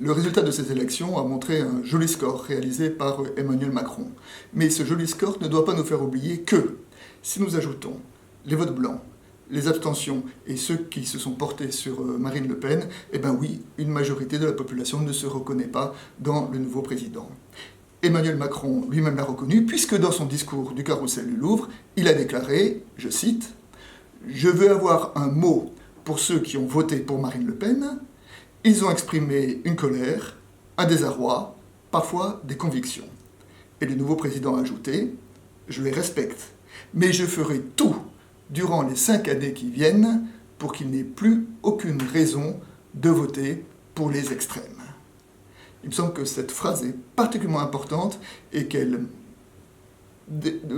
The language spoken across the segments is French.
Le résultat de ces élections a montré un joli score réalisé par Emmanuel Macron. Mais ce joli score ne doit pas nous faire oublier que, si nous ajoutons les votes blancs, les abstentions et ceux qui se sont portés sur Marine Le Pen, eh bien oui, une majorité de la population ne se reconnaît pas dans le nouveau président. Emmanuel Macron lui-même l'a reconnu, puisque dans son discours du Carrousel du Louvre, il a déclaré, je cite, « Je veux avoir un mot pour ceux qui ont voté pour Marine Le Pen. Ils ont exprimé une colère, un désarroi, parfois des convictions. » Et le nouveau président a ajouté, « Je les respecte, mais je ferai tout durant les 5 années qui viennent pour qu'il n'ait plus aucune raison de voter pour les extrêmes. » Il me semble que cette phrase est particulièrement importante et qu'elle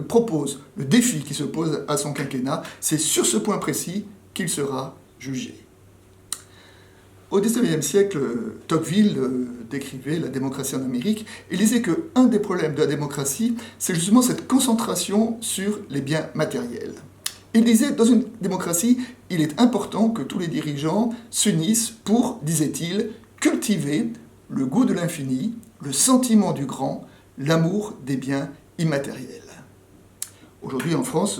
propose le défi qui se pose à son quinquennat. C'est sur ce point précis qu'il sera jugé. Au XIXe siècle, Tocqueville décrivait la démocratie en Amérique et disait qu'un des problèmes de la démocratie, c'est justement cette concentration sur les biens matériels. Il disait, dans une démocratie, il est important que tous les dirigeants s'unissent pour, disait-il, cultiver le goût de l'infini, le sentiment du grand, l'amour des biens immatériels. Aujourd'hui, en France,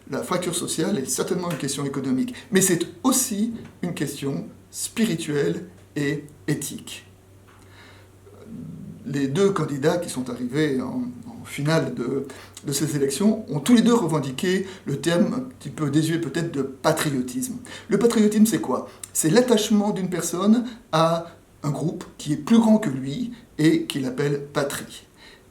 la fracture sociale est certainement une question économique, mais c'est aussi une question spirituelle et éthique. Les deux candidats qui sont arrivés en finale de ces élections ont tous les deux revendiqué le terme un petit peu désuet peut-être de patriotisme. Le patriotisme, c'est quoi? C'est l'attachement d'une personne à un groupe qui est plus grand que lui et qu'il appelle patrie.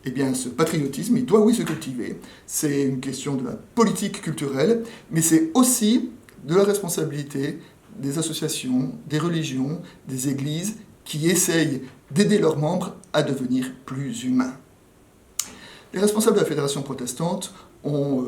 Eh bien, ce patriotisme, il doit, oui, se cultiver. C'est une question de la politique culturelle, mais c'est aussi de la responsabilité des associations, des religions, des églises qui essayent d'aider leurs membres à devenir plus humains. Les responsables de la Fédération protestante ont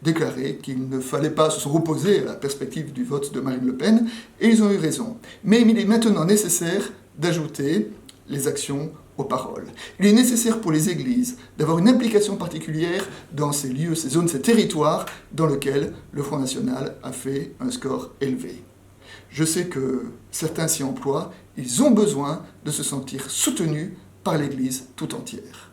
déclaré qu'il ne fallait pas se opposer à la perspective du vote de Marine Le Pen, et ils ont eu raison. Mais il est maintenant nécessaire d'ajouter les actions aux paroles. Il est nécessaire pour les églises d'avoir une implication particulière dans ces lieux, ces zones, ces territoires dans lesquels le Front National a fait un score élevé. Je sais que certains s'y emploient, ils ont besoin de se sentir soutenus par l'Église tout entière.